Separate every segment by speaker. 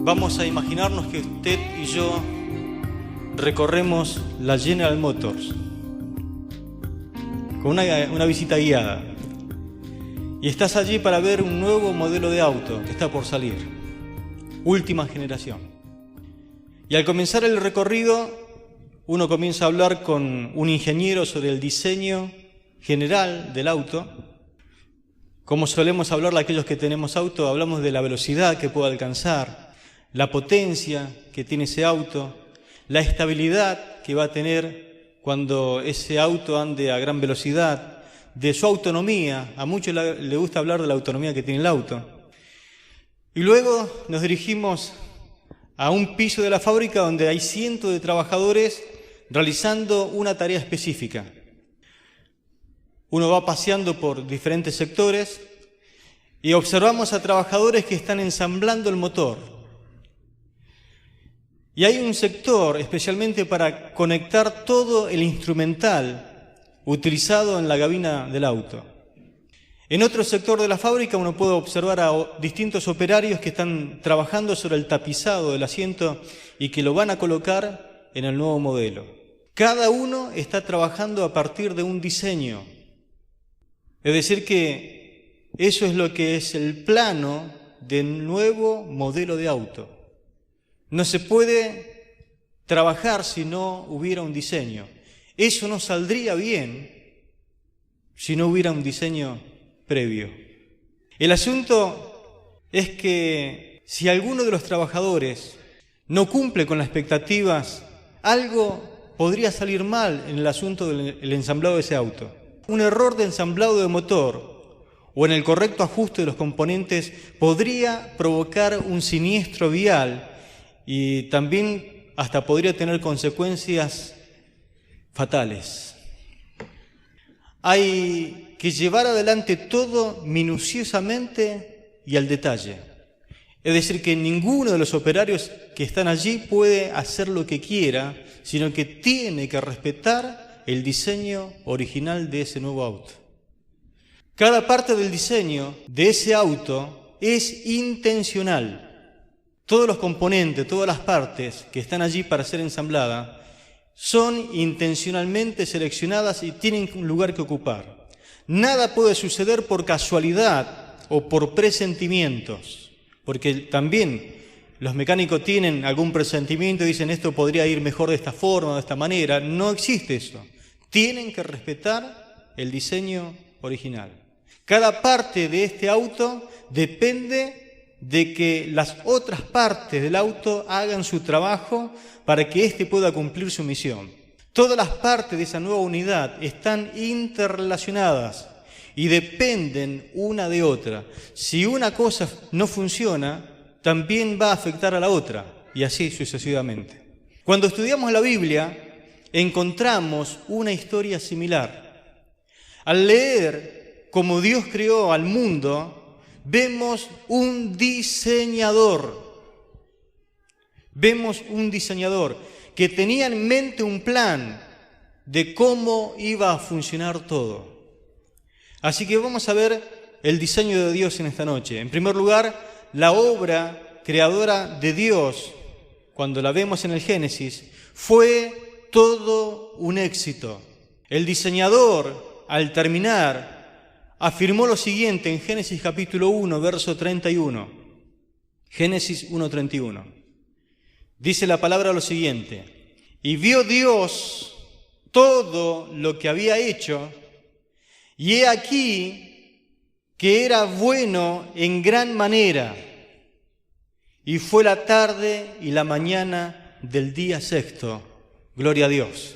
Speaker 1: Vamos a imaginarnos que usted y yo recorremos la General Motors con una visita guiada. Y estás allí para ver un nuevo modelo de auto que está por salir, última generación. Y al comenzar el recorrido, uno comienza a hablar con un ingeniero sobre el diseño general del auto. Como solemos hablar de aquellos que tenemos auto, hablamos de la velocidad que puede alcanzar, la potencia que tiene ese auto, la estabilidad que va a tener cuando ese auto ande a gran velocidad, de su autonomía. A muchos les gusta hablar de la autonomía que tiene el auto. Y luego nos dirigimos a un piso de la fábrica donde hay cientos de trabajadores realizando una tarea específica. Uno va paseando por diferentes sectores y observamos a trabajadores que están ensamblando el motor. Y hay un sector especialmente para conectar todo el instrumental utilizado en la cabina del auto. En otro sector de la fábrica uno puede observar a distintos operarios que están trabajando sobre el tapizado del asiento y que lo van a colocar en el nuevo modelo. Cada uno está trabajando a partir de un diseño. Es decir que eso es lo que es el plano del nuevo modelo de auto. No se puede trabajar si no hubiera un diseño. Eso no saldría bien si no hubiera un diseño previo. El asunto es que si alguno de los trabajadores no cumple con las expectativas, algo podría salir mal en el asunto del ensamblado de ese auto. Un error de ensamblado de motor o en el correcto ajuste de los componentes podría provocar un siniestro vial y también hasta podría tener consecuencias fatales. Hay que llevar adelante todo minuciosamente y al detalle. Es decir, que ninguno de los operarios que están allí puede hacer lo que quiera, sino que tiene que respetar el diseño original de ese nuevo auto. Cada parte del diseño de ese auto es intencional. Todos los componentes, todas las partes que están allí para ser ensambladas son intencionalmente seleccionadas y tienen un lugar que ocupar. Nada puede suceder por casualidad o por presentimientos, porque también los mecánicos tienen algún presentimiento y dicen esto podría ir mejor de esta forma, de esta manera. No existe eso. Tienen que respetar el diseño original. Cada parte de este auto depende de que las otras partes del auto hagan su trabajo para que éste pueda cumplir su misión. Todas las partes de esa nueva unidad están interrelacionadas y dependen una de otra. Si una cosa no funciona, también va a afectar a la otra, y así sucesivamente. Cuando estudiamos la Biblia, encontramos una historia similar. Al leer cómo Dios creó al mundo, vemos un diseñador. Vemos un diseñador que tenía en mente un plan de cómo iba a funcionar todo. Así que vamos a ver el diseño de Dios en esta noche. En primer lugar, la obra creadora de Dios, cuando la vemos en el Génesis, fue todo un éxito. El diseñador, al terminar, afirmó lo siguiente en Génesis capítulo 1, verso 31. Génesis 1:31. Dice la palabra lo siguiente: y vio Dios todo lo que había hecho, y he aquí que era bueno en gran manera. Y fue la tarde y la mañana del día sexto. Gloria a Dios.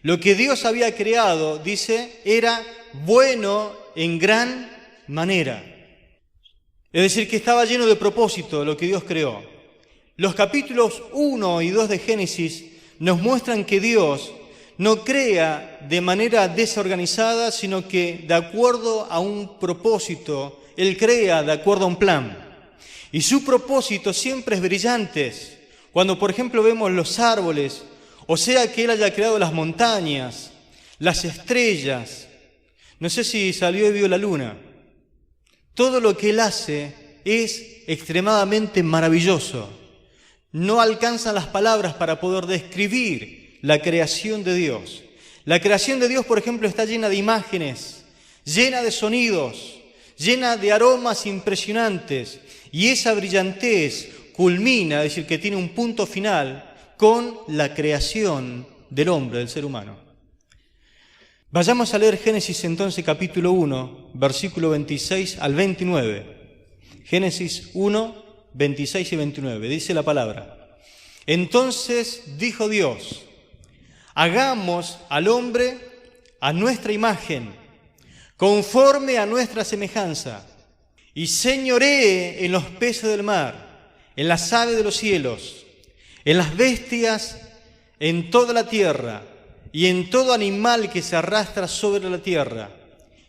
Speaker 1: Lo que Dios había creado, dice, era bueno en gran manera. Es decir, que estaba lleno de propósito lo que Dios creó. Los capítulos 1 y 2 de Génesis nos muestran que Dios no crea de manera desorganizada, sino que de acuerdo a un propósito, Él crea de acuerdo a un plan. Y su propósito siempre es brillante. Cuando, por ejemplo, vemos los árboles, o sea que Él haya creado las montañas, las estrellas, no sé si salió y vio la luna. Todo lo que Él hace es extremadamente maravilloso. no alcanzan las palabras para poder describir la creación de Dios. La creación de Dios, por ejemplo, está llena de imágenes, llena de sonidos, llena de aromas impresionantes, y esa brillantez culmina, es decir, que tiene un punto final con la creación del hombre, del ser humano. Vayamos a leer Génesis entonces capítulo 1, versículo 26 al 29. Génesis 1, 26 y 29. Dice la palabra: Entonces dijo Dios: hagamos al hombre a nuestra imagen, conforme a nuestra semejanza, y señoree en los peces del mar, en las aves de los cielos, en las bestias, en toda la tierra, y en todo animal que se arrastra sobre la tierra.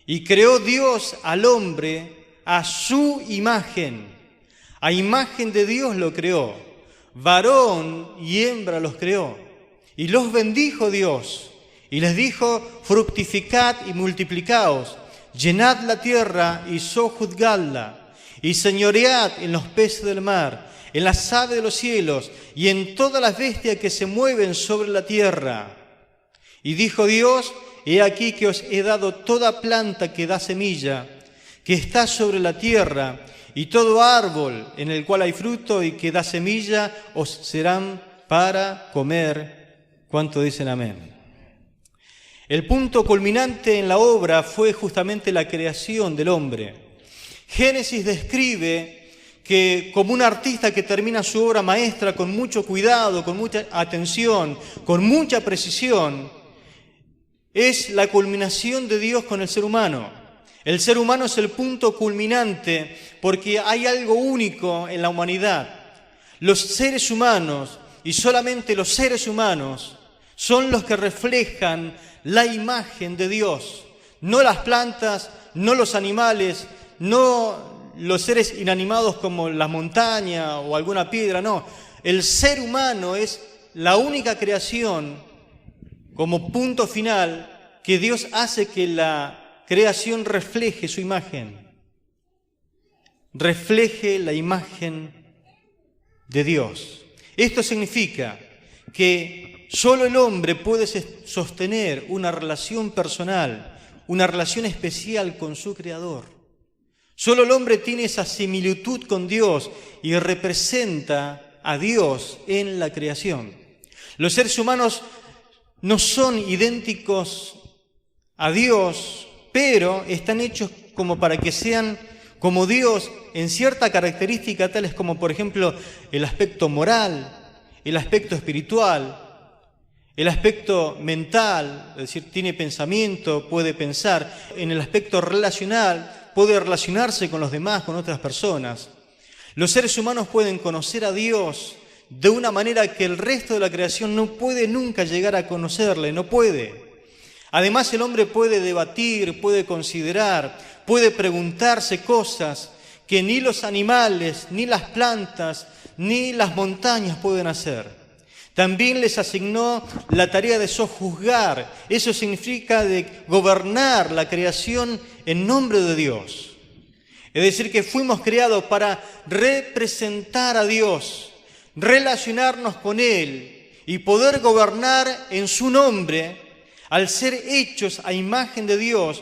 Speaker 1: Y creó Dios al hombre a su imagen. A imagen de Dios lo creó. Varón y hembra los creó. Y los bendijo Dios. Y les dijo: fructificad y multiplicaos. Llenad la tierra y sojuzgadla. Y señoread en los peces del mar, en las aves de los cielos, y en todas las bestias que se mueven sobre la tierra. Y dijo Dios: he aquí que os he dado toda planta que da semilla, que está sobre la tierra, y todo árbol en el cual hay fruto y que da semilla, os serán para comer. ¿Cuánto dicen amén? El punto culminante en la obra fue justamente la creación del hombre. Génesis describe que, como un artista que termina su obra maestra con mucho cuidado, con mucha atención, con mucha precisión, es la culminación de Dios con el ser humano. El ser humano es el punto culminante porque hay algo único en la humanidad. Los seres humanos, y solamente los seres humanos, son los que reflejan la imagen de Dios. No las plantas, no los animales, no los seres inanimados como la montaña o alguna piedra, no. El ser humano es la única creación como punto final que Dios hace que la creación refleje su imagen, refleje la imagen de Dios. Esto significa que solo el hombre puede sostener una relación personal, una relación especial con su Creador. Solo el hombre tiene esa similitud con Dios y representa a Dios en la creación. Los seres humanos no son idénticos a Dios, pero están hechos como para que sean como Dios en cierta característica, tales como, por ejemplo, el aspecto moral, el aspecto espiritual, el aspecto mental, es decir, tiene pensamiento, puede pensar. En el aspecto relacional, puede relacionarse con los demás, con otras personas. Los seres humanos pueden conocer a Dios de una manera que el resto de la creación no puede nunca llegar a conocerle, no puede. Además, el hombre puede debatir, puede considerar, puede preguntarse cosas que ni los animales, ni las plantas, ni las montañas pueden hacer. También les asignó la tarea de sojuzgar. Eso significa de gobernar la creación en nombre de Dios. Es decir, que fuimos creados para representar a Dios, relacionarnos con Él y poder gobernar en su nombre. Al ser hechos a imagen de Dios,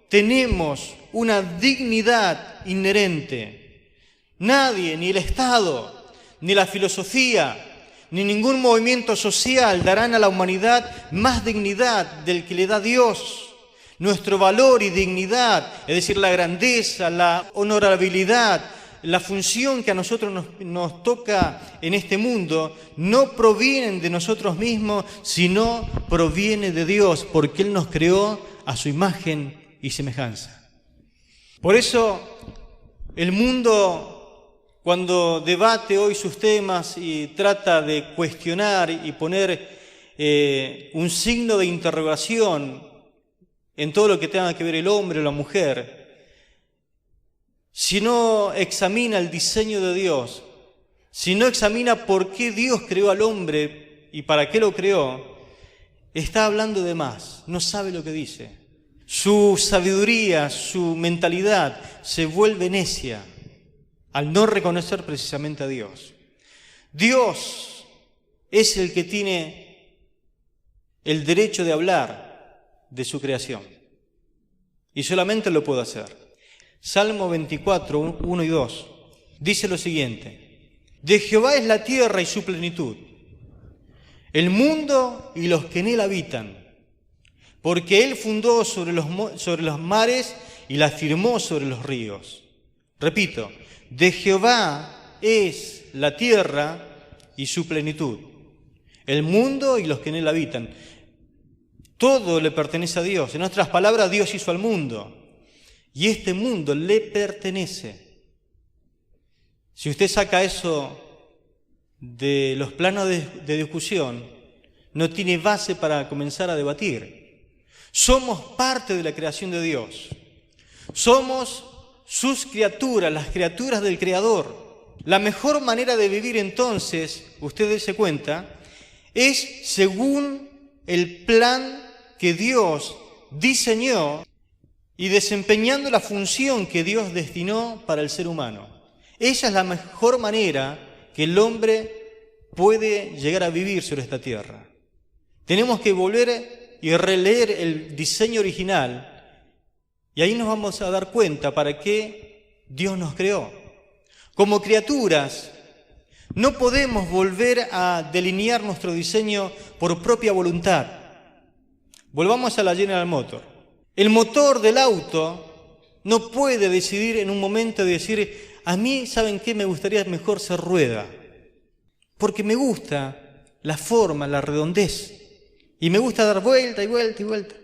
Speaker 1: tenemos una dignidad inherente. Nadie, ni el Estado, ni la filosofía, ni ningún movimiento social darán a la humanidad más dignidad del que le da Dios. Nuestro valor y dignidad, es decir, la grandeza, la honorabilidad, la función que a nosotros nos toca en este mundo, no provienen de nosotros mismos, sino proviene de Dios, porque Él nos creó a su imagen y semejanza. Por eso, el mundo, cuando debate hoy sus temas y trata de cuestionar y poner un signo de interrogación en todo lo que tenga que ver el hombre o la mujer, si no examina el diseño de Dios, si no examina por qué Dios creó al hombre y para qué lo creó, está hablando de más, no sabe lo que dice. Su sabiduría, su mentalidad se vuelve necia al no reconocer precisamente a Dios. Dios es el que tiene el derecho de hablar de su creación. Y solamente lo puede hacer. Salmo 24, 1 y 2, dice lo siguiente: de Jehová es la tierra y su plenitud, el mundo y los que en él habitan, porque él fundó sobre los mares y la firmó sobre los ríos. Repito, de Jehová es la tierra y su plenitud, el mundo y los que en él habitan. Todo le pertenece a Dios. En otras palabras, Dios hizo al mundo y este mundo le pertenece. Si usted saca eso de los planos de discusión, no tiene base para comenzar a debatir. Somos parte de la creación de Dios. Somos sus criaturas, las criaturas del Creador. La mejor manera de vivir entonces, usted dése cuenta, es según el plan que Dios diseñó y desempeñando la función que Dios destinó para el ser humano. Esa es la mejor manera que el hombre puede llegar a vivir sobre esta tierra. Tenemos que volver y releer el diseño original y ahí nos vamos a dar cuenta para qué Dios nos creó. Como criaturas, no podemos volver a delinear nuestro diseño por propia voluntad. Volvamos a la General Motors. El motor del auto no puede decidir en un momento de decir: a mí, ¿saben qué? Me gustaría mejor ser rueda, porque me gusta la forma, la redondez, y me gusta dar vuelta y vuelta y vuelta.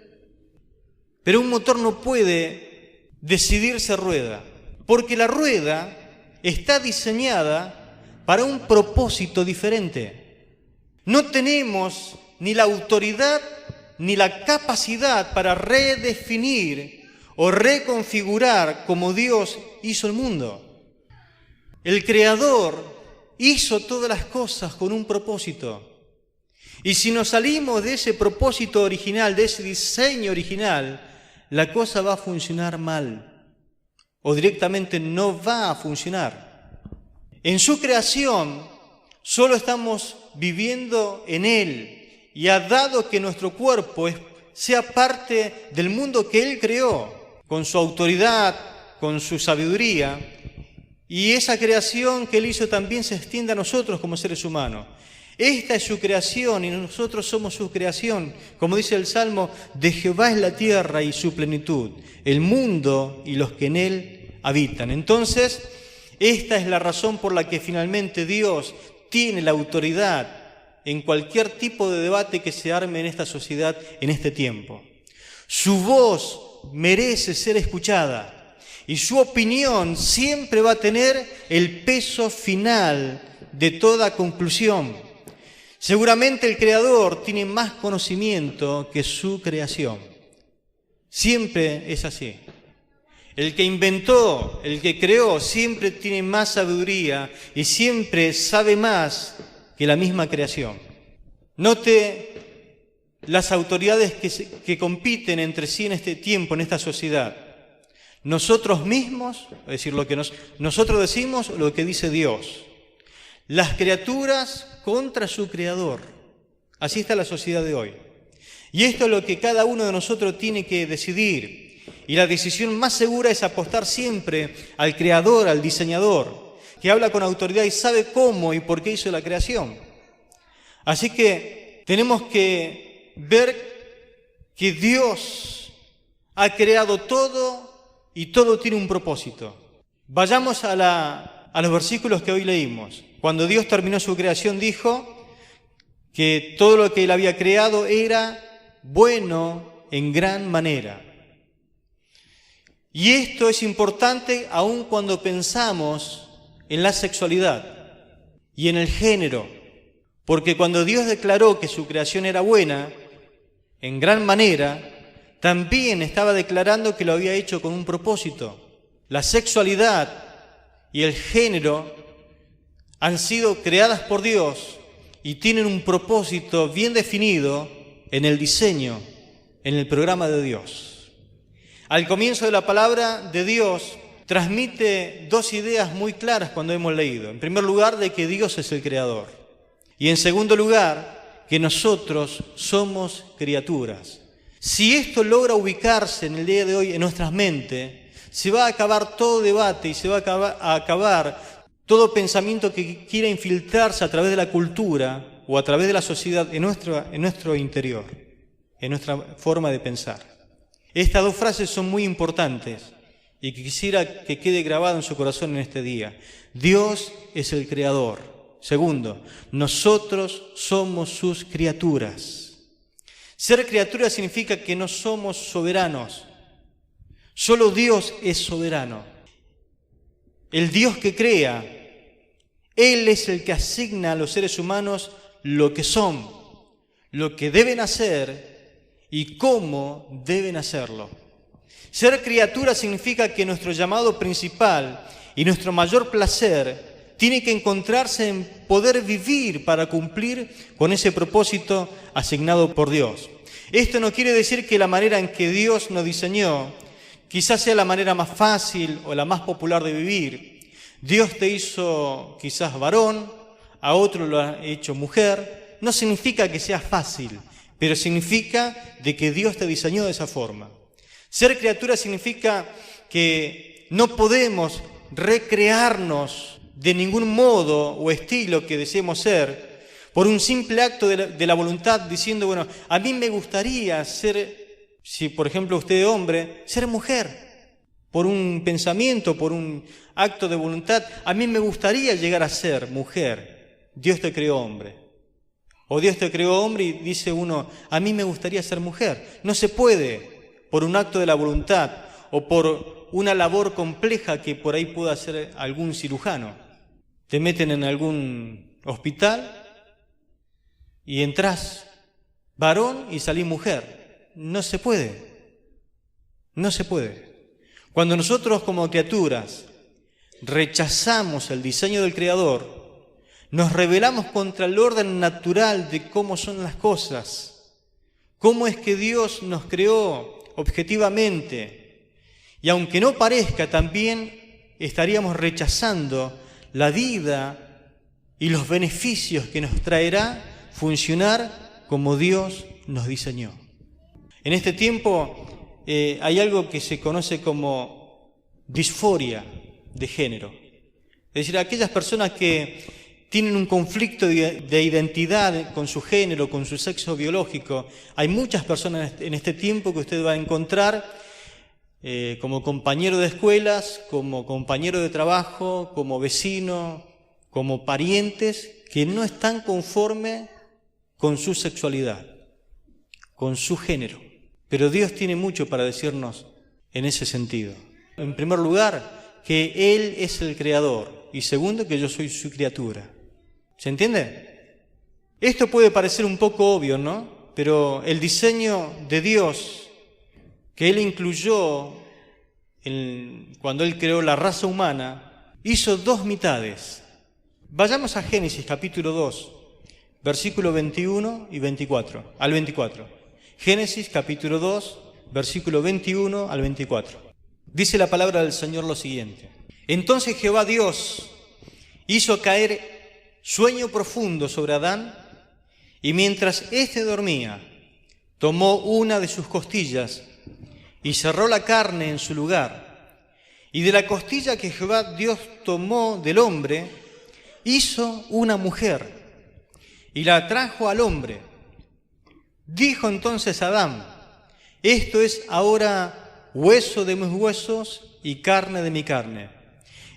Speaker 1: Pero un motor no puede decidir ser rueda, porque la rueda está diseñada para un propósito diferente. No tenemos ni la autoridad ni la capacidad para redefinir o reconfigurar como Dios hizo el mundo. El Creador hizo todas las cosas con un propósito. Y si nos salimos de ese propósito original, de ese diseño original, la cosa va a funcionar mal o directamente no va a funcionar. En su creación solo estamos viviendo en Él y ha dado que nuestro cuerpo sea parte del mundo que Él creó, con su autoridad, con su sabiduría, y esa creación que Él hizo también se extiende a nosotros como seres humanos. Esta es su creación y nosotros somos su creación. Como dice el Salmo, de Jehová es la tierra y su plenitud, el mundo y los que en él habitan. Entonces, esta es la razón por la que finalmente Dios tiene la autoridad en cualquier tipo de debate que se arme en esta sociedad en este tiempo. Su voz merece ser escuchada y su opinión siempre va a tener el peso final de toda conclusión. Seguramente el Creador tiene más conocimiento que su creación. Siempre es así. El que inventó, el que creó, siempre tiene más sabiduría y siempre sabe más que la misma creación. Note las autoridades que compiten entre sí en este tiempo, en esta sociedad. Nosotros mismos, es decir, lo que nosotros decimos, lo que dice Dios. Las criaturas contra su Creador. Así está la sociedad de hoy. Y esto es lo que cada uno de nosotros tiene que decidir. Y la decisión más segura es apostar siempre al Creador, al Diseñador, que habla con autoridad y sabe cómo y por qué hizo la creación. Así que tenemos que ver que Dios ha creado todo y todo tiene un propósito. Vayamos a los versículos que hoy leímos. Cuando Dios terminó su creación dijo que todo lo que Él había creado era bueno en gran manera. Y esto es importante aun cuando pensamos en la sexualidad y en el género, porque cuando Dios declaró que su creación era buena, en gran manera, también estaba declarando que lo había hecho con un propósito. La sexualidad y el género han sido creadas por Dios y tienen un propósito bien definido en el diseño, en el programa de Dios. Al comienzo de la palabra de Dios transmite dos ideas muy claras cuando hemos leído. En primer lugar, de que Dios es el creador. Y en segundo lugar, que nosotros somos criaturas. Si esto logra ubicarse en el día de hoy en nuestras mentes, se va a acabar todo debate y se va a acabar todo pensamiento que quiera infiltrarse a través de la cultura o a través de la sociedad en nuestro interior, en nuestra forma de pensar. Estas dos frases son muy importantes y que quisiera que quede grabado en su corazón en este día. Dios es el creador. Segundo, nosotros somos sus criaturas. Ser criatura significa que no somos soberanos. Solo Dios es soberano. El Dios que crea, Él es el que asigna a los seres humanos lo que son, lo que deben hacer y cómo deben hacerlo. Ser criatura significa que nuestro llamado principal y nuestro mayor placer tiene que encontrarse en poder vivir para cumplir con ese propósito asignado por Dios. Esto no quiere decir que la manera en que Dios nos diseñó quizás sea la manera más fácil o la más popular de vivir. Dios te hizo quizás varón, a otro lo ha hecho mujer. No significa que sea fácil, pero significa de que Dios te diseñó de esa forma. Ser criatura significa que no podemos recrearnos de ningún modo o estilo que deseemos ser por un simple acto de la voluntad, diciendo, bueno, a mí me gustaría ser, si por ejemplo usted es hombre, ser mujer, por un pensamiento, por un acto de voluntad. A mí me gustaría llegar a ser mujer. Dios te creó hombre. O Dios te creó hombre y dice uno, a mí me gustaría ser mujer. No se puede por un acto de la voluntad o por una labor compleja que por ahí pueda hacer algún cirujano. Te meten en algún hospital y entras varón y salís mujer. No se puede. No se puede. Cuando nosotros como criaturas rechazamos el diseño del Creador, nos rebelamos contra el orden natural de cómo son las cosas, cómo es que Dios nos creó objetivamente. Y aunque no parezca, también estaríamos rechazando la vida y los beneficios que nos traerá funcionar como Dios nos diseñó. En este tiempo hay algo que se conoce como disforia de género. Es decir, aquellas personas que tienen un conflicto de identidad con su género, con su sexo biológico. Hay muchas personas en este tiempo que usted va a encontrar como compañero de escuelas, como compañero de trabajo, como vecino, como parientes, que no están conformes con su sexualidad, con su género. Pero Dios tiene mucho para decirnos en ese sentido. En primer lugar, que Él es el creador. Y segundo, que yo soy su criatura. ¿Se entiende? Esto puede parecer un poco obvio, ¿no? Pero el diseño de Dios que Él incluyó cuando Él creó la raza humana, hizo dos mitades. Vayamos a Génesis capítulo 2, versículo 21 y 24, al 24. Génesis capítulo 2, versículo 21 al 24. Dice la palabra del Señor lo siguiente. Entonces Jehová Dios hizo caer sueño profundo sobre Adán, y mientras éste dormía, tomó una de sus costillas y cerró la carne en su lugar. Y de la costilla que Jehová Dios tomó del hombre, hizo una mujer y la trajo al hombre. Dijo entonces Adán, esto es ahora hueso de mis huesos y carne de mi carne.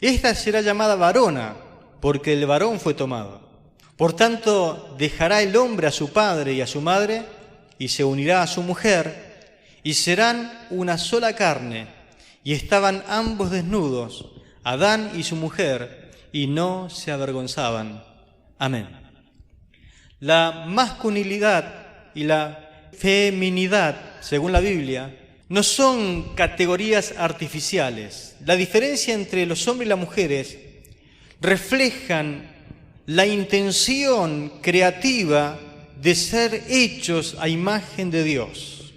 Speaker 1: Esta será llamada varona, porque el varón fue tomado. Por tanto, dejará el hombre a su padre y a su madre, y se unirá a su mujer, y serán una sola carne. Y estaban ambos desnudos, Adán y su mujer, y no se avergonzaban. Amén. La masculinidad y la feminidad, según la Biblia, no son categorías artificiales. La diferencia entre los hombres y las mujeres reflejan la intención creativa de ser hechos a imagen de Dios.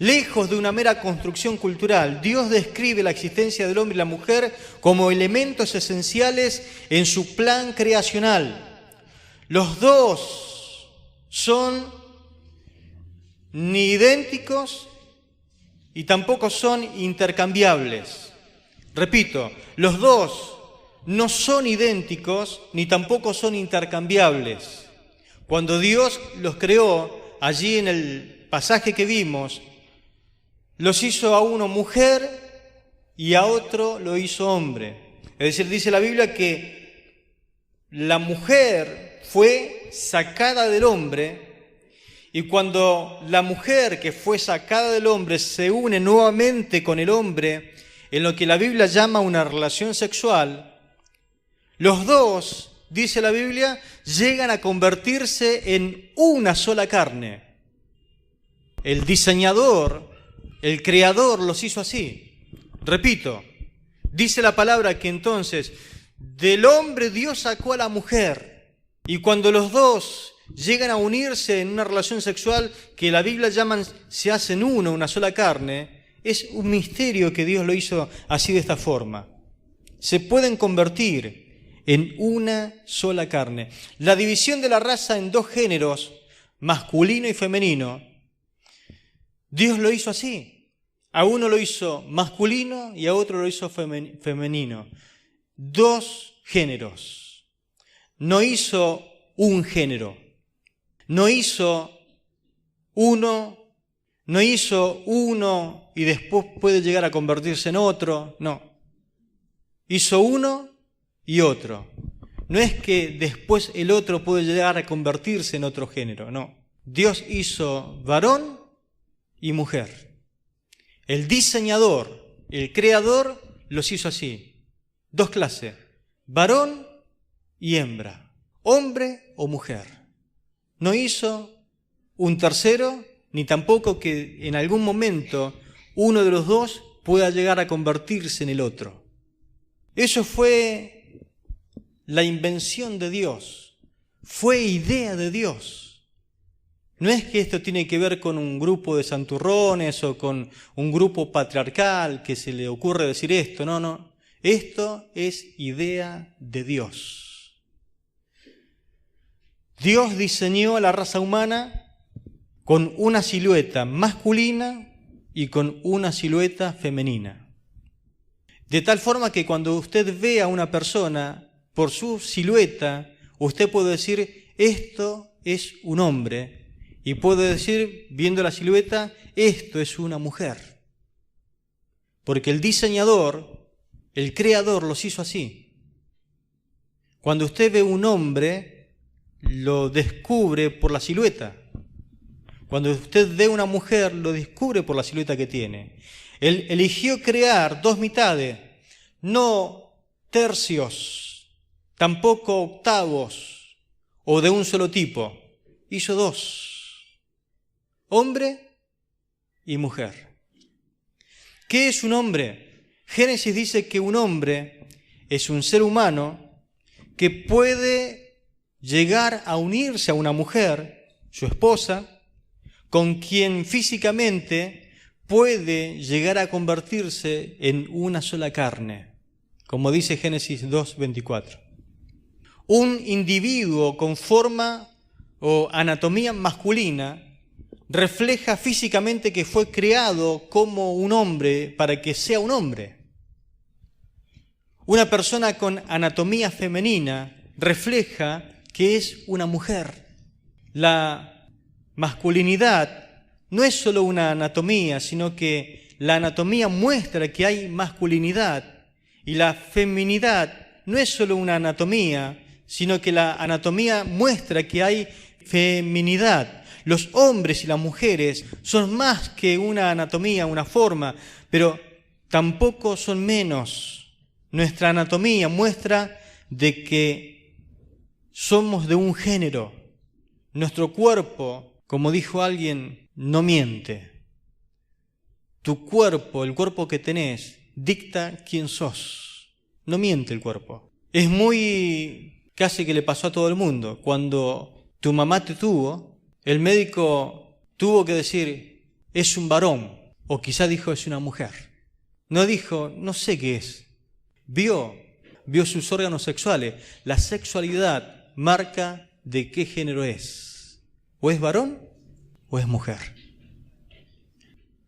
Speaker 1: Lejos de una mera construcción cultural, Dios describe la existencia del hombre y la mujer como elementos esenciales en su plan creacional. Los dos son ni idénticos y tampoco son intercambiables. Repito, los dos no son idénticos ni tampoco son intercambiables. Cuando Dios los creó, allí en el pasaje que vimos, los hizo a uno mujer y a otro lo hizo hombre. Es decir, dice la Biblia que la mujer fue sacada del hombre y cuando la mujer que fue sacada del hombre se une nuevamente con el hombre en lo que la Biblia llama una relación sexual, los dos, dice la Biblia, llegan a convertirse en una sola carne. El diseñador, el creador los hizo así. Repito, dice la palabra que entonces del hombre Dios sacó a la mujer y cuando los dos llegan a unirse en una relación sexual que la Biblia llama se hacen uno, una sola carne, es un misterio que Dios lo hizo así de esta forma. Se pueden convertir en una sola carne. La división de la raza en dos géneros, masculino y femenino, Dios lo hizo así. A uno lo hizo masculino y a otro lo hizo femenino. Dos géneros. No hizo un género. No hizo uno y después puede llegar a convertirse en otro. No. Hizo uno y otro. No es que después el otro puede llegar a convertirse en otro género. No. Dios hizo varón y mujer. El diseñador, el creador, los hizo así. Dos clases, varón y hembra, hombre o mujer. No hizo un tercero, ni tampoco que en algún momento uno de los dos pueda llegar a convertirse en el otro. Eso fue la invención de Dios, fue idea de Dios. No es que esto tiene que ver con un grupo de santurrones o con un grupo patriarcal que se le ocurre decir esto. No. Esto es idea de Dios. Dios diseñó a la raza humana con una silueta masculina y con una silueta femenina. De tal forma que cuando usted ve a una persona por su silueta, usted puede decir, esto es un hombre. Y puede decir, viendo la silueta, esto es una mujer. Porque el diseñador, el creador, los hizo así. Cuando usted ve un hombre, lo descubre por la silueta. Cuando usted ve una mujer, lo descubre por la silueta que tiene. Él eligió crear dos mitades, no tercios, tampoco octavos o de un solo tipo. Hizo dos. Hombre y mujer. ¿Qué es un hombre? Génesis dice que un hombre es un ser humano que puede llegar a unirse a una mujer, su esposa, con quien físicamente puede llegar a convertirse en una sola carne, como dice Génesis 2:24. Un individuo con forma o anatomía masculina refleja físicamente que fue creado como un hombre para que sea un hombre. Una persona con anatomía femenina refleja que es una mujer. La masculinidad no es solo una anatomía, sino que la anatomía muestra que hay masculinidad. Y la feminidad no es solo una anatomía, sino que la anatomía muestra que hay feminidad. Los hombres y las mujeres son más que una anatomía, una forma, pero tampoco son menos. Nuestra anatomía muestra de que somos de un género. Nuestro cuerpo, como dijo alguien, no miente. Tu cuerpo, el cuerpo que tenés, dicta quién sos. No miente el cuerpo. Es muy casi que le pasó a todo el mundo. Cuando tu mamá te tuvo, el médico tuvo que decir, es un varón, o quizá dijo es una mujer. No dijo, no sé qué es. Vio sus órganos sexuales. La sexualidad marca de qué género es. O es varón o es mujer.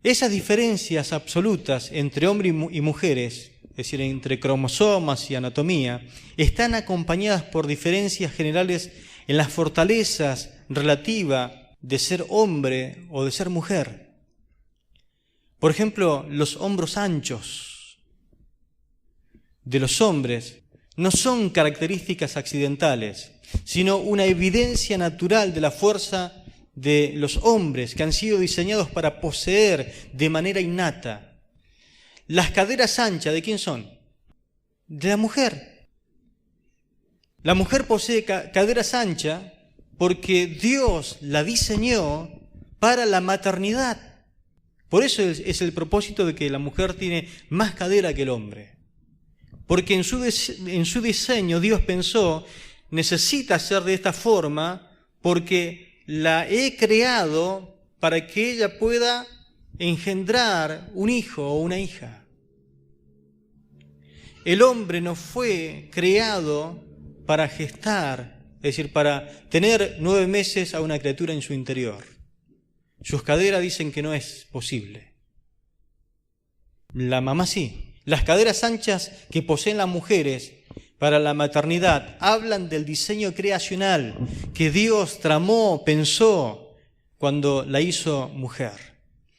Speaker 1: Esas diferencias absolutas entre hombres y mujeres, es decir, entre cromosomas y anatomía, están acompañadas por diferencias generales en las fortalezas relativas de ser hombre o de ser mujer. Por ejemplo, los hombros anchos de los hombres no son características accidentales, sino una evidencia natural de la fuerza de los hombres que han sido diseñados para poseer de manera innata. Las caderas anchas, ¿de quién son? De la mujer. La mujer posee caderas anchas porque Dios la diseñó para la maternidad. Por eso es el propósito de que la mujer tiene más cadera que el hombre. Porque en su diseño Dios pensó, necesita ser de esta forma porque la he creado para que ella pueda engendrar un hijo o una hija. El hombre no fue creado para gestar, es decir, para tener 9 meses a una criatura en su interior. Sus caderas dicen que no es posible. La mamá sí. Las caderas anchas que poseen las mujeres para la maternidad hablan del diseño creacional que Dios tramó, pensó cuando la hizo mujer.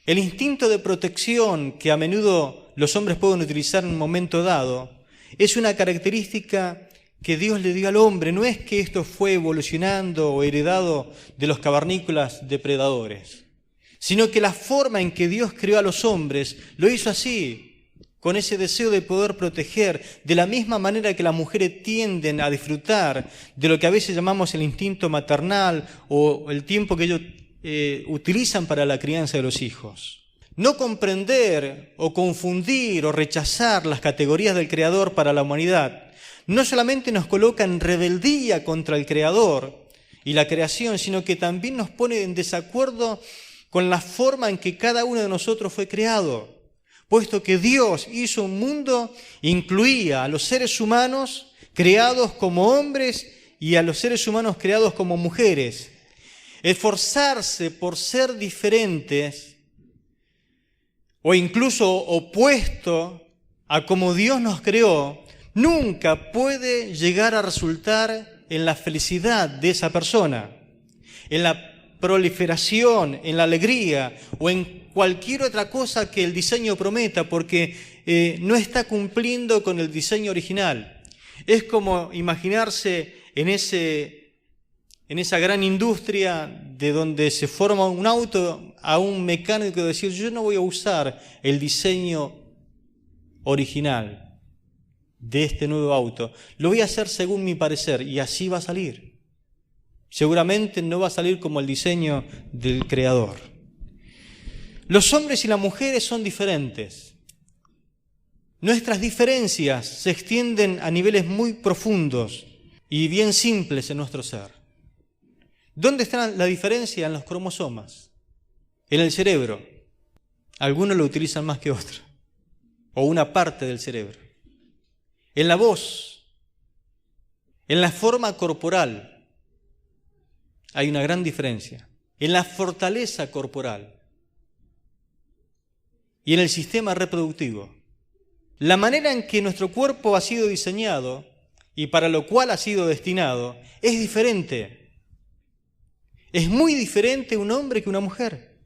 Speaker 1: El instinto de protección que a menudo los hombres pueden utilizar en un momento dado es una característica que Dios le dio al hombre. No es que esto fue evolucionando o heredado de los cavernícolas depredadores, sino que la forma en que Dios creó a los hombres lo hizo así, con ese deseo de poder proteger, de la misma manera que las mujeres tienden a disfrutar de lo que a veces llamamos el instinto maternal o el tiempo que ellos utilizan para la crianza de los hijos. No comprender o confundir o rechazar las categorías del Creador para la humanidad no solamente nos coloca en rebeldía contra el Creador y la creación, sino que también nos pone en desacuerdo con la forma en que cada uno de nosotros fue creado. Puesto que Dios hizo un mundo, incluía a los seres humanos creados como hombres y a los seres humanos creados como mujeres. Esforzarse por ser diferentes o incluso opuesto a como Dios nos creó, nunca puede llegar a resultar en la felicidad de esa persona, en la proliferación, en la alegría o en cualquier otra cosa que el diseño prometa, porque no está cumpliendo con el diseño original. Es como imaginarse en esa gran industria de donde se forma un auto, a un mecánico decir, yo no voy a usar el diseño original de este nuevo auto, lo voy a hacer según mi parecer, y así va a salir. Seguramente no va a salir como el diseño del Creador. Los hombres y las mujeres son diferentes. Nuestras diferencias se extienden a niveles muy profundos y bien simples en nuestro ser. ¿Dónde está la diferencia? En los cromosomas, en el cerebro. Algunos lo utilizan más que otros, o una parte del cerebro. En la voz, en la forma corporal, hay una gran diferencia. En la fortaleza corporal y en el sistema reproductivo. La manera en que nuestro cuerpo ha sido diseñado y para lo cual ha sido destinado es diferente. Es muy diferente un hombre que una mujer.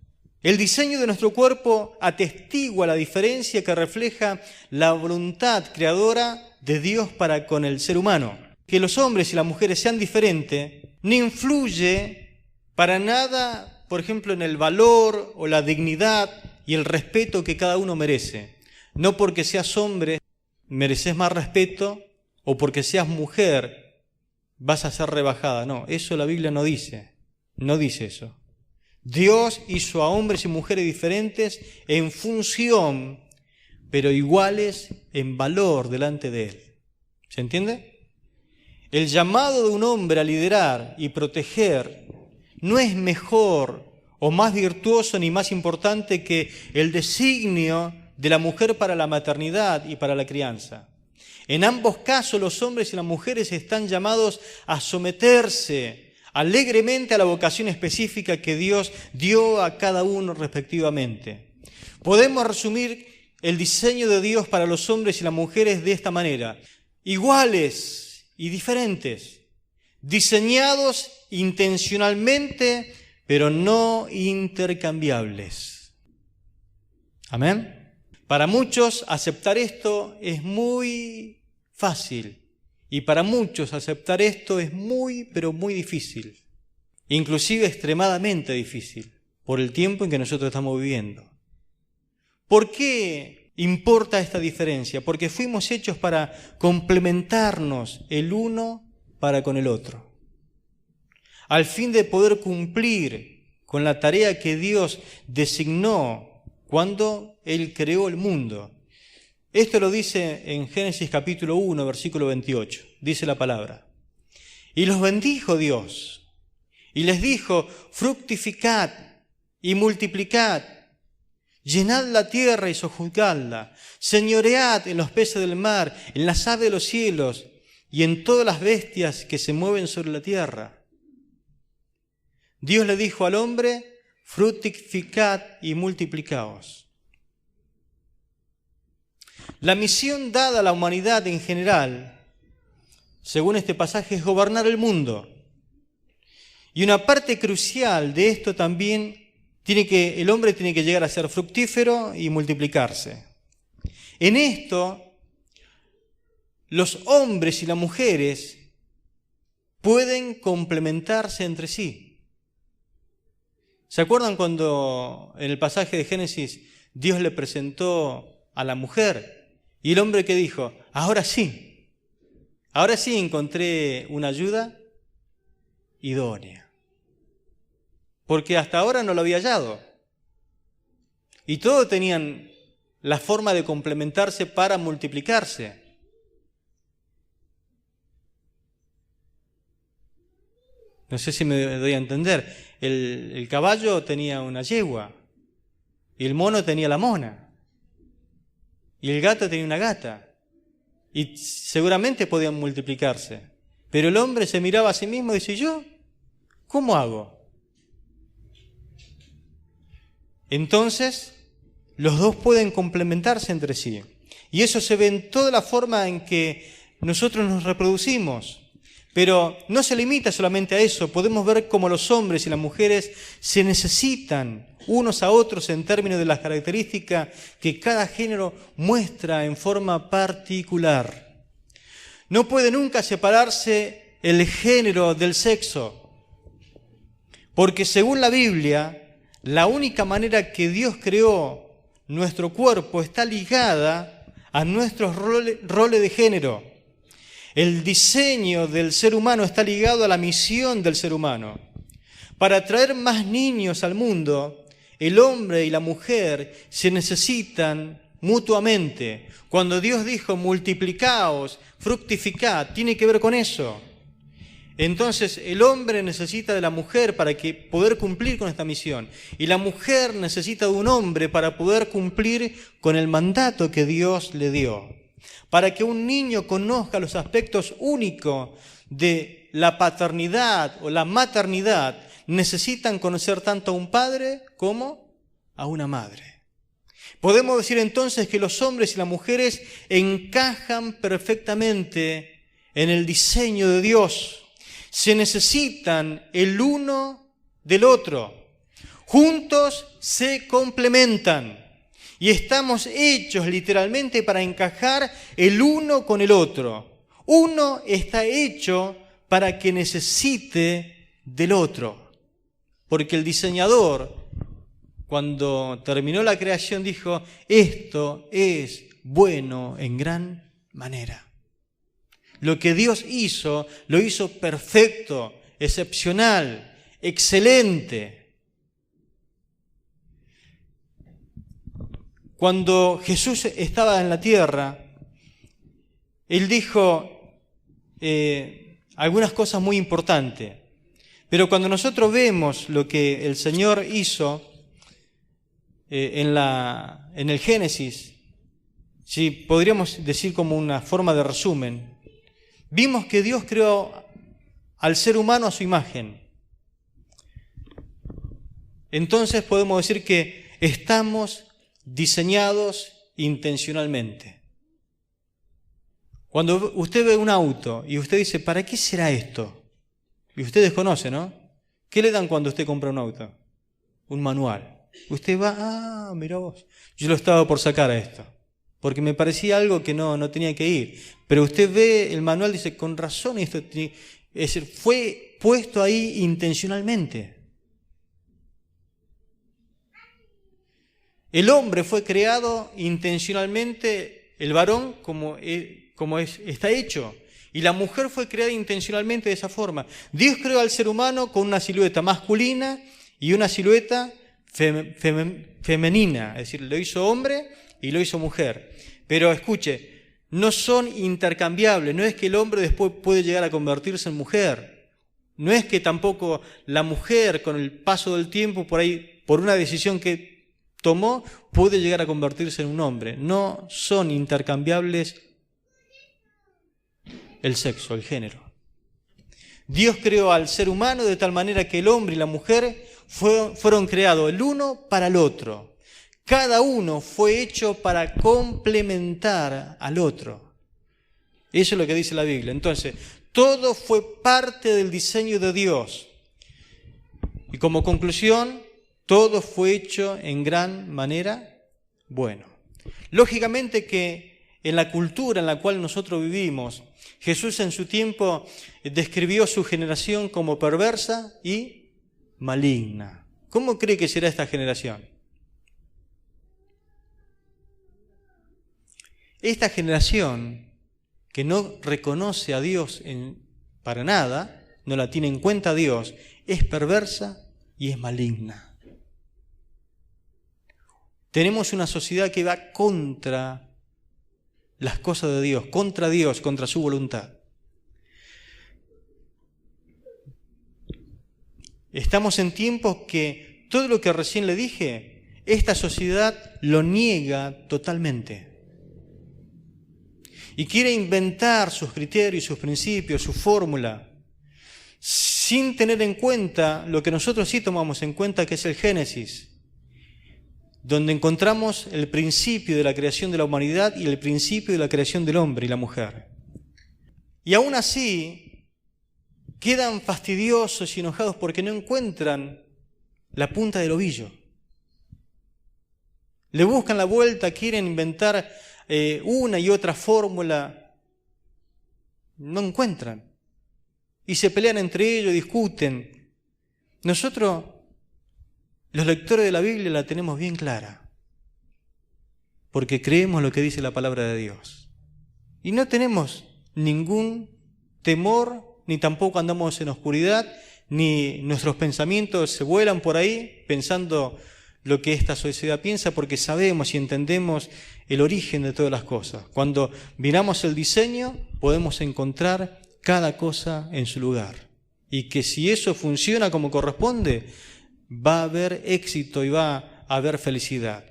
Speaker 1: El diseño de nuestro cuerpo atestigua la diferencia que refleja la voluntad creadora de Dios para con el ser humano. Que los hombres y las mujeres sean diferentes no influye para nada, por ejemplo, en el valor o la dignidad y el respeto que cada uno merece. No porque seas hombre mereces más respeto o porque seas mujer vas a ser rebajada. No, eso la Biblia no dice. No dice eso. Dios hizo a hombres y mujeres diferentes en función, pero iguales en valor delante de Él. ¿Se entiende? El llamado de un hombre a liderar y proteger no es mejor o más virtuoso ni más importante que el designio de la mujer para la maternidad y para la crianza. En ambos casos los hombres y las mujeres están llamados a someterse alegremente a la vocación específica que Dios dio a cada uno respectivamente. Podemos resumir el diseño de Dios para los hombres y las mujeres de esta manera: iguales y diferentes, diseñados intencionalmente, pero no intercambiables. Amén. Para muchos aceptar esto es muy fácil y para muchos aceptar esto es muy, pero muy difícil, inclusive extremadamente difícil, por el tiempo en que nosotros estamos viviendo. ¿Por qué importa esta diferencia? Porque fuimos hechos para complementarnos el uno para con el otro, al fin de poder cumplir con la tarea que Dios designó cuando Él creó el mundo. Esto lo dice en Génesis capítulo 1, versículo 28. Dice la palabra: y los bendijo Dios, y les dijo: fructificad y multiplicad, llenad la tierra y sojuzgadla, señoread en los peces del mar, en las aves de los cielos y en todas las bestias que se mueven sobre la tierra. Dios le dijo al hombre: fructificad y multiplicaos. La misión dada a la humanidad en general, según este pasaje, es gobernar el mundo. Y una parte crucial de esto también el hombre tiene que llegar a ser fructífero y multiplicarse. En esto, los hombres y las mujeres pueden complementarse entre sí. ¿Se acuerdan cuando en el pasaje de Génesis Dios le presentó a la mujer y el hombre que dijo: ahora sí encontré una ayuda idónea? Porque hasta ahora no lo había hallado. Y todos tenían la forma de complementarse para multiplicarse. No sé si me doy a entender. El caballo tenía una yegua, y el mono tenía la mona, y el gato tenía una gata, y seguramente podían multiplicarse. Pero el hombre se miraba a sí mismo y dice: ¿yo cómo hago? Entonces, los dos pueden complementarse entre sí. Y eso se ve en toda la forma en que nosotros nos reproducimos. Pero no se limita solamente a eso. Podemos ver cómo los hombres y las mujeres se necesitan unos a otros en términos de las características que cada género muestra en forma particular. No puede nunca separarse el género del sexo, porque según la Biblia, la única manera que Dios creó nuestro cuerpo está ligada a nuestros roles de género. El diseño del ser humano está ligado a la misión del ser humano. Para traer más niños al mundo, el hombre y la mujer se necesitan mutuamente. Cuando Dios dijo: multiplicaos, fructificad, tiene que ver con eso. Entonces el hombre necesita de la mujer para poder cumplir con esta misión. Y la mujer necesita de un hombre para poder cumplir con el mandato que Dios le dio. Para que un niño conozca los aspectos únicos de la paternidad o la maternidad, necesitan conocer tanto a un padre como a una madre. Podemos decir entonces que los hombres y las mujeres encajan perfectamente en el diseño de Dios. Se necesitan el uno del otro. Juntos se complementan. Y estamos hechos literalmente para encajar el uno con el otro. Uno está hecho para que necesite del otro. Porque el diseñador, cuando terminó la creación, dijo: esto es bueno en gran manera. Lo que Dios hizo, lo hizo perfecto, excepcional, excelente. Cuando Jesús estaba en la tierra, Él dijo algunas cosas muy importantes. Pero cuando nosotros vemos lo que el Señor hizo en el Génesis, si podríamos decir como una forma de resumen, vimos que Dios creó al ser humano a su imagen. Entonces podemos decir que estamos diseñados intencionalmente. Cuando usted ve un auto y usted dice, ¿para qué será esto? Y usted desconoce, ¿no? ¿Qué le dan cuando usted compra un auto? Un manual. Usted va, mirá vos, yo lo estaba por sacar a esto, porque me parecía algo que no tenía que ir. Pero usted ve el manual y dice, con razón, esto es decir, fue puesto ahí intencionalmente. El hombre fue creado intencionalmente, el varón está hecho. Y la mujer fue creada intencionalmente de esa forma. Dios creó al ser humano con una silueta masculina y una silueta femenina. Es decir, lo hizo hombre y lo hizo mujer. Pero escuche, no son intercambiables. No es que el hombre después puede llegar a convertirse en mujer. No es que tampoco la mujer, con el paso del tiempo, por una decisión que tomó, puede llegar a convertirse en un hombre. No son intercambiables el sexo, el género. Dios creó al ser humano de tal manera que el hombre y la mujer fueron creados el uno para el otro. Cada uno fue hecho para complementar al otro. Eso es lo que dice la Biblia. Entonces, todo fue parte del diseño de Dios. Y como conclusión, todo fue hecho en gran manera bueno. Lógicamente que en la cultura en la cual nosotros vivimos, Jesús en su tiempo describió su generación como perversa y maligna. ¿Cómo cree que será esta generación? Esta generación que no reconoce a Dios para nada, no la tiene en cuenta a Dios, es perversa y es maligna. Tenemos una sociedad que va contra las cosas de Dios, contra su voluntad. Estamos en tiempos que todo lo que recién le dije, esta sociedad lo niega totalmente. Y quiere inventar sus criterios, sus principios, su fórmula, sin tener en cuenta lo que nosotros sí tomamos en cuenta, que es el Génesis, donde encontramos el principio de la creación de la humanidad y el principio de la creación del hombre y la mujer. Y aún así, quedan fastidiosos y enojados porque no encuentran la punta del ovillo. Le buscan la vuelta, quieren inventar una y otra fórmula, no encuentran. Y se pelean entre ellos, discuten. Nosotros, los lectores de la Biblia, la tenemos bien clara, porque creemos lo que dice la palabra de Dios. Y no tenemos ningún temor, ni tampoco andamos en oscuridad, ni nuestros pensamientos se vuelan por ahí pensando lo que esta sociedad piensa, porque sabemos y entendemos el origen de todas las cosas. Cuando miramos el diseño, podemos encontrar cada cosa en su lugar. Y que si eso funciona como corresponde, va a haber éxito y va a haber felicidad.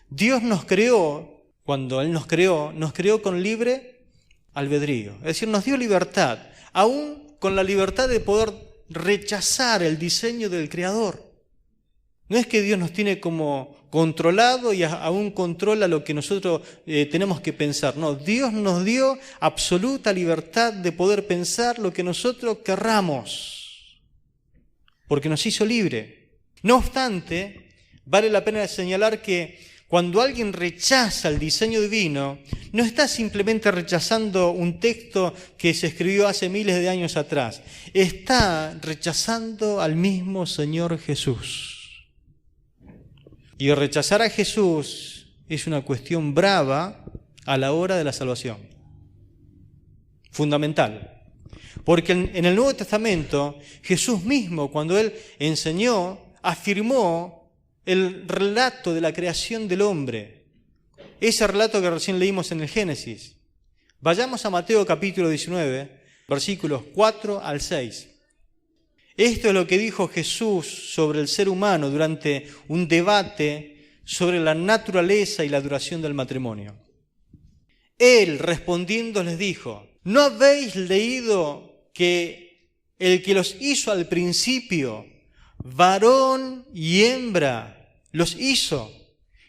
Speaker 1: Dios nos creó, cuando Él nos creó con libre albedrío. Es decir, nos dio libertad, aún con la libertad de poder rechazar el diseño del Creador. No es que Dios nos tiene como controlado y aún controla lo que nosotros tenemos que pensar. No, Dios nos dio absoluta libertad de poder pensar lo que nosotros querramos, porque nos hizo libre. No obstante, vale la pena señalar que cuando alguien rechaza el diseño divino, no está simplemente rechazando un texto que se escribió hace miles de años atrás. Está rechazando al mismo Señor Jesús. Y rechazar a Jesús es una cuestión brava a la hora de la salvación. Fundamental. Porque en el Nuevo Testamento, Jesús mismo, cuando Él enseñó, afirmó el relato de la creación del hombre. Ese relato que recién leímos en el Génesis. Vayamos a Mateo capítulo 19, versículos 4 al 6. Esto es lo que dijo Jesús sobre el ser humano durante un debate sobre la naturaleza y la duración del matrimonio. Él, respondiendo, les dijo: ¿no habéis leído que el que los hizo al principio, varón y hembra, los hizo?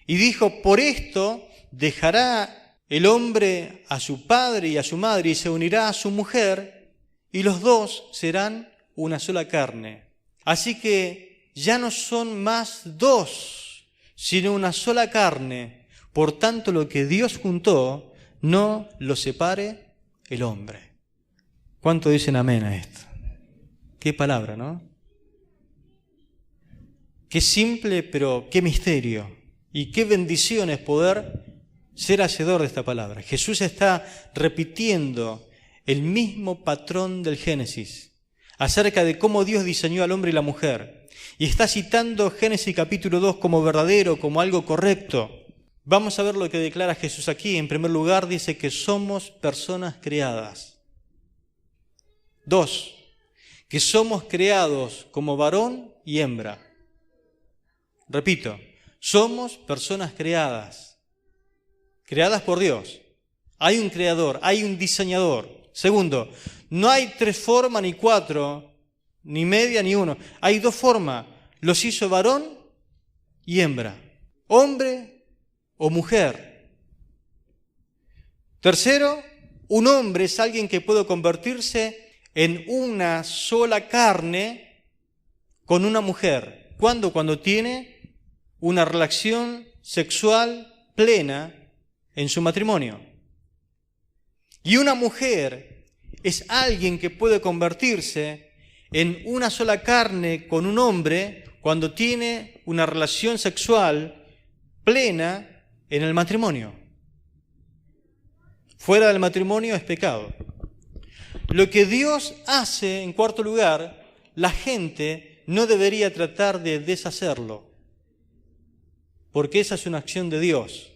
Speaker 1: Y dijo: por esto dejará el hombre a su padre y a su madre y se unirá a su mujer, y los dos serán una sola carne. Así que ya no son más dos, sino una sola carne. Por tanto, lo que Dios juntó, no lo separe el hombre. ¿Cuánto dicen amén a esto? Qué palabra, ¿no? Qué simple, pero qué misterio. Y qué bendición es poder ser hacedor de esta palabra. Jesús está repitiendo el mismo patrón del Génesis acerca de cómo Dios diseñó al hombre y la mujer. Y está citando Génesis capítulo 2 como verdadero, como algo correcto. Vamos a ver lo que declara Jesús aquí. En primer lugar, dice que somos personas creadas. 2, que somos creados como varón y hembra. Repito, somos personas creadas por Dios. Hay un creador, hay un diseñador. Segundo, no hay 3 formas, ni 4, ni media, ni 1. Hay 2 formas. Los hizo varón y hembra. Hombre o mujer. Tercero, un hombre es alguien que puede convertirse en una sola carne con una mujer. ¿Cuándo? Cuando tiene una relación sexual plena en su matrimonio. Y una mujer es alguien que puede convertirse en una sola carne con un hombre cuando tiene una relación sexual plena en el matrimonio. Fuera del matrimonio es pecado. Lo que Dios hace, en cuarto lugar, la gente no debería tratar de deshacerlo, porque esa es una acción de Dios,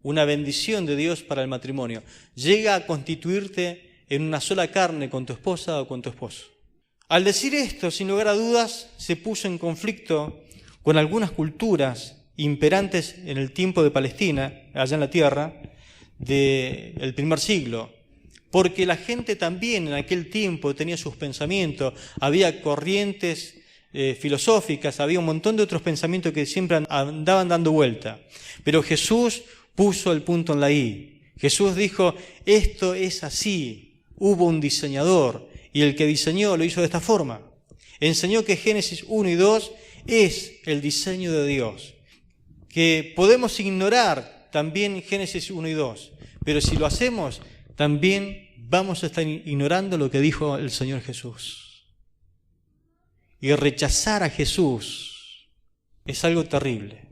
Speaker 1: una bendición de Dios para el matrimonio. Llega a constituirte en una sola carne con tu esposa o con tu esposo. Al decir esto, sin lugar a dudas, se puso en conflicto con algunas culturas imperantes en el tiempo de Palestina, allá en la tierra, del primer siglo, porque la gente también en aquel tiempo tenía sus pensamientos, había corrientes filosóficas, había un montón de otros pensamientos que siempre andaban dando vuelta. Pero Jesús puso el punto en la I. Jesús dijo: esto es así, hubo un diseñador y el que diseñó lo hizo de esta forma. Enseñó que Génesis 1 y 2 es el diseño de Dios, que podemos ignorar también Génesis 1 y 2, pero si lo hacemos, también vamos a estar ignorando lo que dijo el Señor Jesús. Y rechazar a Jesús es algo terrible.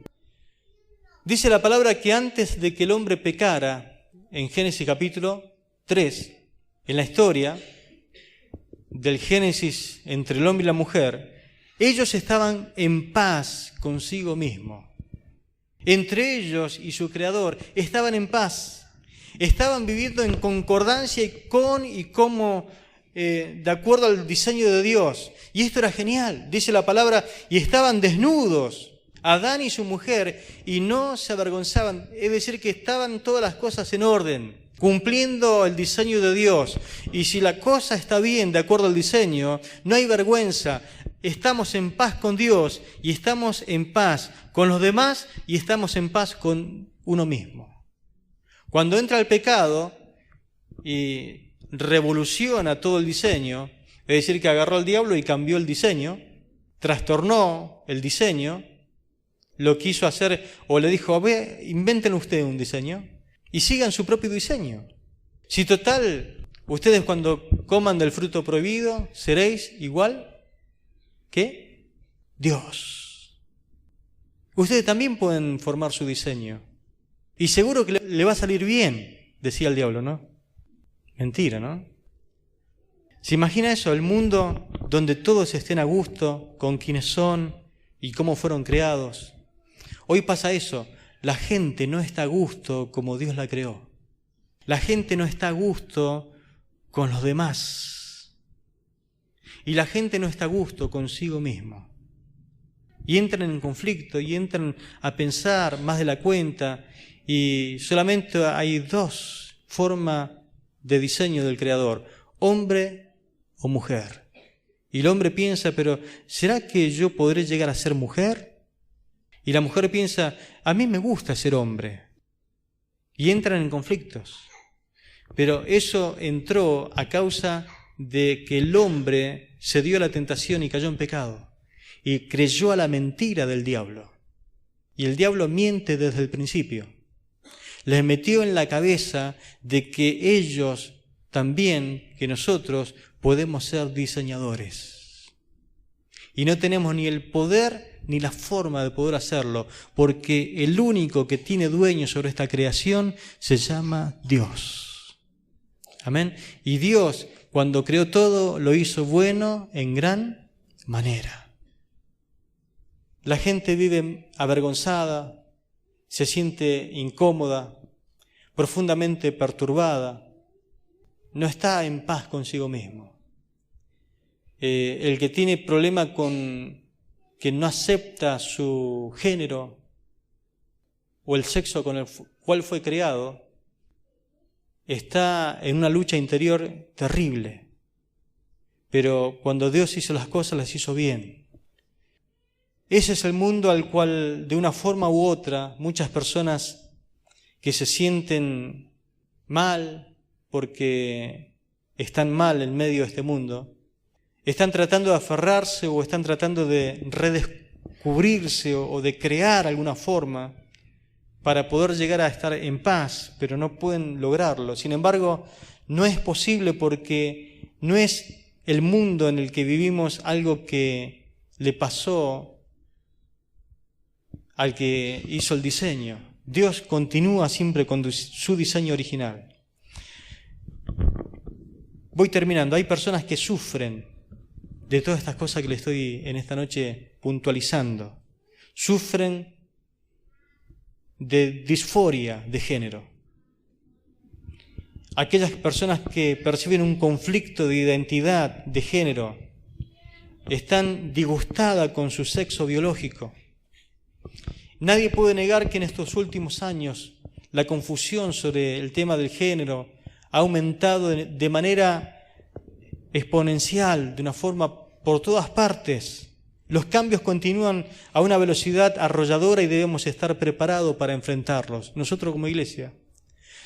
Speaker 1: Dice la palabra que antes de que el hombre pecara, en Génesis capítulo 3, en la historia del Génesis entre el hombre y la mujer, ellos estaban en paz consigo mismo. Entre ellos y su Creador estaban en paz. Estaban viviendo en concordancia y como de acuerdo al diseño de Dios. Y esto era genial. Dice la palabra, y estaban desnudos, Adán y su mujer, y no se avergonzaban. Es decir, que estaban todas las cosas en orden, cumpliendo el diseño de Dios. Y si la cosa está bien de acuerdo al diseño, no hay vergüenza. Estamos en paz con Dios y estamos en paz con los demás y estamos en paz con uno mismo. Cuando entra el pecado y revoluciona todo el diseño, es decir, que agarró al diablo y cambió el diseño, trastornó el diseño, lo quiso hacer o le dijo: a ver, inventen ustedes un diseño y sigan su propio diseño. Si total, ustedes cuando coman del fruto prohibido seréis igual que Dios. Ustedes también pueden formar su diseño. Y seguro que le va a salir bien, decía el diablo, ¿no? Mentira, ¿no? ¿Se imagina eso? El mundo donde todos estén a gusto con quienes son y cómo fueron creados. Hoy pasa eso. La gente no está a gusto como Dios la creó. La gente no está a gusto con los demás. y la gente no está a gusto consigo mismo. Y entran en conflicto y entran a pensar más de la cuenta, y solamente hay dos formas de diseño del Creador: hombre o mujer. Y el hombre piensa, pero ¿será que yo podré llegar a ser mujer? Y la mujer piensa, a mí me gusta ser hombre. Y entran en conflictos. Pero eso entró a causa de que el hombre se dio a la tentación y cayó en pecado. Y creyó a la mentira del diablo. Y el diablo miente desde el principio. Les metió en la cabeza de que ellos también, que nosotros, podemos ser diseñadores. Y no tenemos ni el poder ni la forma de poder hacerlo, porque el único que tiene dueño sobre esta creación se llama Dios. Amén. Y Dios, cuando creó todo, lo hizo bueno en gran manera. La gente vive avergonzada, se siente incómoda, profundamente perturbada, no está en paz consigo mismo. El que tiene problema con que no acepta su género o el sexo con el cual fue creado, está en una lucha interior terrible. Pero cuando Dios hizo las cosas, las hizo bien. Ese es el mundo al cual, de una forma u otra, muchas personas que se sienten mal porque están mal en medio de este mundo, están tratando de aferrarse o están tratando de redescubrirse o de crear alguna forma para poder llegar a estar en paz, pero no pueden lograrlo. Sin embargo, no es posible porque no es el mundo en el que vivimos algo que le pasó al que hizo el diseño. Dios continúa siempre con su diseño original. Voy terminando. Hay personas que sufren de todas estas cosas que le estoy en esta noche puntualizando. Sufren de disforia de género. Aquellas personas que perciben un conflicto de identidad de género están disgustadas con su sexo biológico. Nadie puede negar que en estos últimos años la confusión sobre el tema del género ha aumentado de manera exponencial, de una forma por todas partes. Los cambios continúan a una velocidad arrolladora y debemos estar preparados para enfrentarlos. Nosotros como iglesia,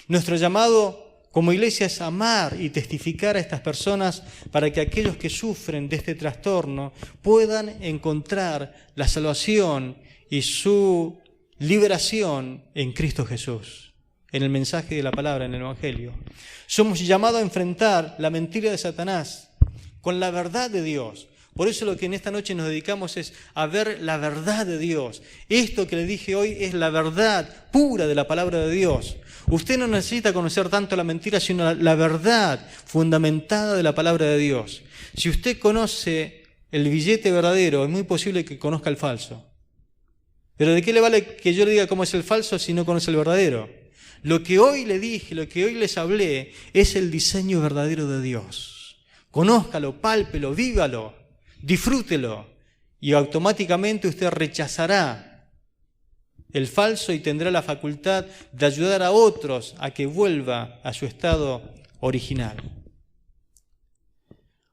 Speaker 1: nuestro llamado como iglesia es amar y testificar a estas personas para que aquellos que sufren de este trastorno puedan encontrar la salvación y su liberación en Cristo Jesús, en el mensaje de la palabra, en el Evangelio. Somos llamados a enfrentar la mentira de Satanás con la verdad de Dios. Por eso lo que en esta noche nos dedicamos es a ver la verdad de Dios. Esto que le dije hoy es la verdad pura de la palabra de Dios. Usted no necesita conocer tanto la mentira, sino la verdad fundamentada de la palabra de Dios. Si usted conoce el billete verdadero, es muy posible que conozca el falso. Pero ¿de qué le vale que yo le diga cómo es el falso si no conoce el verdadero? Lo que hoy le dije, lo que hoy les hablé, es el diseño verdadero de Dios. Conózcalo, pálpelo, vívalo, disfrútelo, y automáticamente usted rechazará el falso y tendrá la facultad de ayudar a otros a que vuelva a su estado original.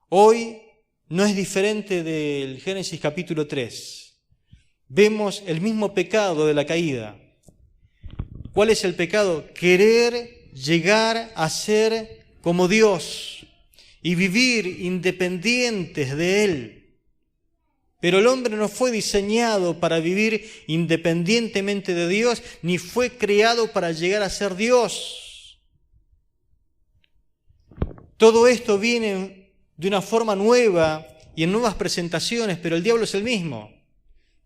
Speaker 1: Hoy no es diferente del Génesis capítulo 3. Vemos el mismo pecado de la caída. ¿Cuál es el pecado? Querer llegar a ser como Dios y vivir independientes de Él. Pero el hombre no fue diseñado para vivir independientemente de Dios, ni fue creado para llegar a ser Dios. Todo esto viene de una forma nueva y en nuevas presentaciones, pero el diablo es el mismo.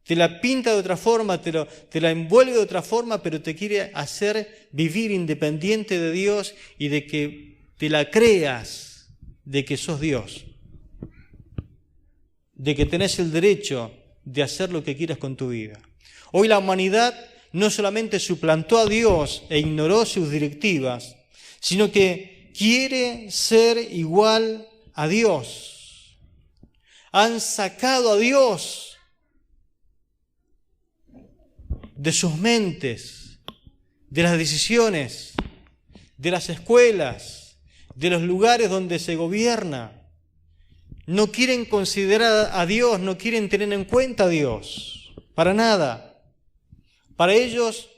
Speaker 1: Te la pinta de otra forma, te la envuelve de otra forma, pero te quiere hacer vivir independiente de Dios y de que te la creas de que sos Dios, de que tenés el derecho de hacer lo que quieras con tu vida. Hoy la humanidad no solamente suplantó a Dios e ignoró sus directivas, sino que quiere ser igual a Dios. Han sacado a Dios de sus mentes, de las decisiones, de las escuelas, de los lugares donde se gobierna. No quieren considerar a Dios, no quieren tener en cuenta a Dios, para nada. Para ellos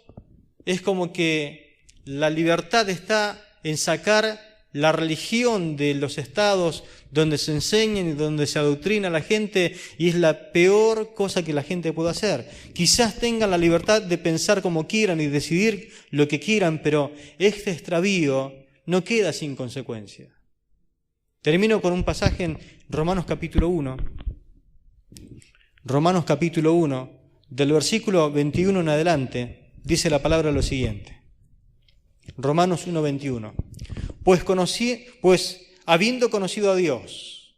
Speaker 1: es como que la libertad está en sacar la religión de los estados donde se enseñan y donde se adoctrina a la gente, y es la peor cosa que la gente puede hacer. Quizás tengan la libertad de pensar como quieran y decidir lo que quieran, pero este extravío no queda sin consecuencia. Termino con un pasaje en Romanos capítulo 1. Romanos capítulo 1, del versículo 21 en adelante, dice la palabra lo siguiente. Romanos 1, 21. Pues habiendo conocido a Dios,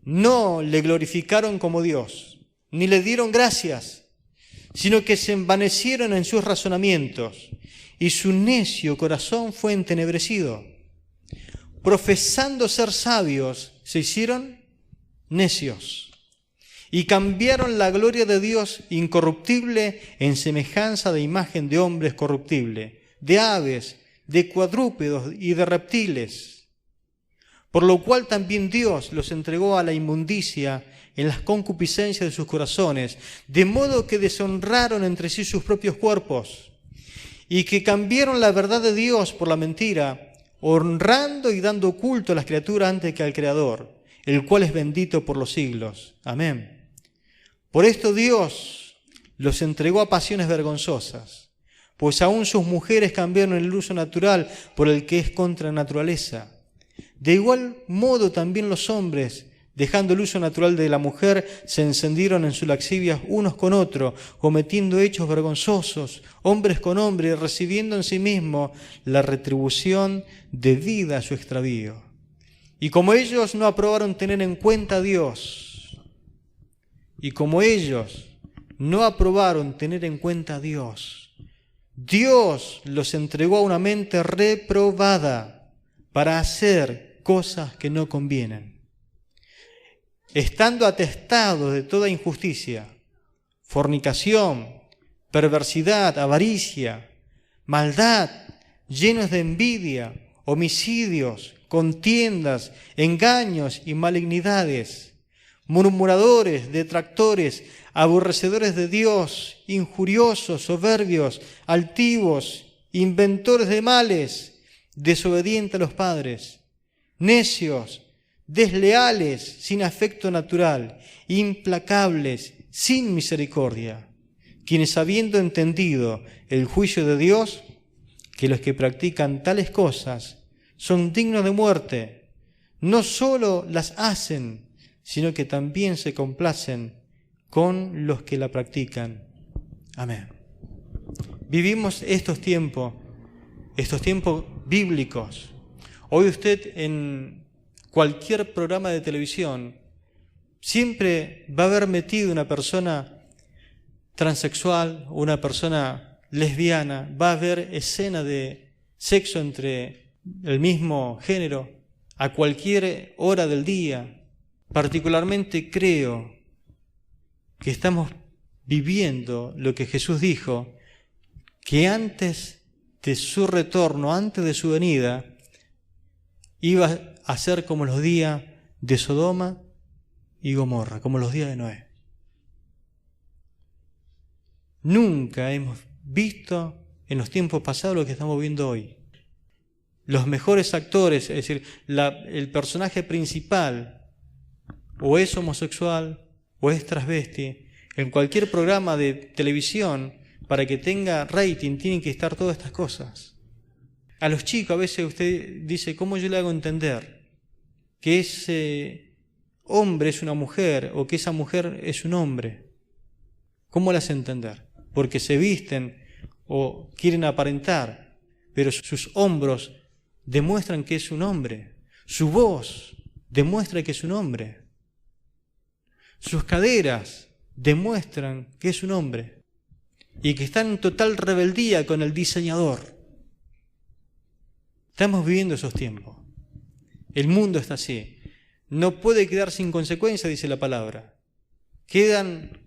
Speaker 1: no le glorificaron como Dios, ni le dieron gracias, sino que se envanecieron en sus razonamientos, y su necio corazón fue entenebrecido. Profesando ser sabios, se hicieron necios, y cambiaron la gloria de Dios incorruptible en semejanza de imagen de hombres corruptible, de aves, de cuadrúpedos y de reptiles. Por lo cual también Dios los entregó a la inmundicia en las concupiscencias de sus corazones, de modo que deshonraron entre sí sus propios cuerpos, y que cambiaron la verdad de Dios por la mentira, honrando y dando culto a las criaturas antes que al Creador, el cual es bendito por los siglos. Amén. Por esto Dios los entregó a pasiones vergonzosas, pues aún sus mujeres cambiaron el uso natural por el que es contra naturaleza. De igual modo también los hombres, dejando el uso natural de la mujer, se encendieron en su lascivia unos con otros, cometiendo hechos vergonzosos, hombres con hombres, recibiendo en sí mismos la retribución debida a su extravío. Y como ellos no aprobaron tener en cuenta a Dios, Dios los entregó a una mente reprobada para hacer cosas que no convienen, estando atestados de toda injusticia, fornicación, perversidad, avaricia, maldad, llenos de envidia, homicidios, contiendas, engaños y malignidades, murmuradores, detractores, aborrecedores de Dios, injuriosos, soberbios, altivos, inventores de males, desobedientes a los padres, necios, desleales, sin afecto natural, implacables, sin misericordia, quienes habiendo entendido el juicio de Dios, que los que practican tales cosas son dignos de muerte, no solo las hacen, sino que también se complacen con los que la practican. Amén. Vivimos estos tiempos bíblicos. Hoy usted en cualquier programa de televisión siempre va a haber metido una persona transexual, una persona lesbiana, va a haber escena de sexo entre el mismo género a cualquier hora del día. Particularmente creo que estamos viviendo lo que Jesús dijo, que antes de su retorno, antes de su venida, iba a ser como los días de Sodoma y Gomorra, como los días de Noé. Nunca hemos visto en los tiempos pasados lo que estamos viendo hoy. Los mejores actores, es decir, el personaje principal, o es homosexual, o es transvesti. En cualquier programa de televisión, para que tenga rating, tienen que estar todas estas cosas. A los chicos a veces usted dice, ¿cómo yo le hago entender que ese hombre es una mujer o que esa mujer es un hombre? ¿Cómo le hace entender? Porque se visten o quieren aparentar, pero sus hombros demuestran que es un hombre. Su voz demuestra que es un hombre. Sus caderas demuestran que es un hombre y que están en total rebeldía con el diseñador. Estamos viviendo esos tiempos. El mundo está así. no puede quedar sin consecuencia, dice la palabra. Quedan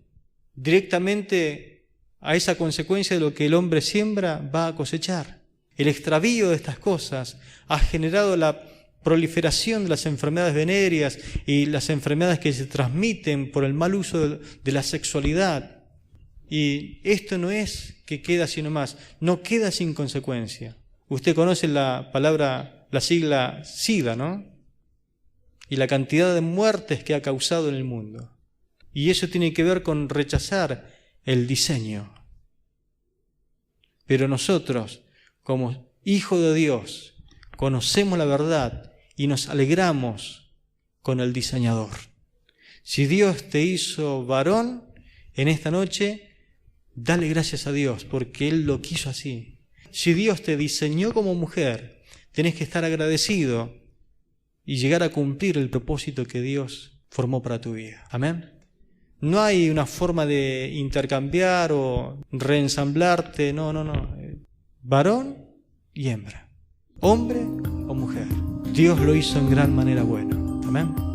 Speaker 1: directamente a esa consecuencia de lo que el hombre siembra, va a cosechar. El extravío de estas cosas ha generado la proliferación de las enfermedades venéreas y las enfermedades que se transmiten por el mal uso de la sexualidad. Y esto no es que queda sino más, no queda sin consecuencia. Usted conoce la palabra, la sigla SIDA, ¿no? Y la cantidad de muertes que ha causado en el mundo. Y eso tiene que ver con rechazar el diseño. Pero nosotros, como hijos de Dios, conocemos la verdad y nos alegramos con el diseñador. Si Dios te hizo varón en esta noche, dale gracias a Dios porque Él lo quiso así. Si Dios te diseñó como mujer, tenés que estar agradecido y llegar a cumplir el propósito que Dios formó para tu vida. Amén. No hay una forma de intercambiar o reensamblarte, no. Varón y hembra, hombre o mujer. Dios lo hizo en gran manera bueno. Amén.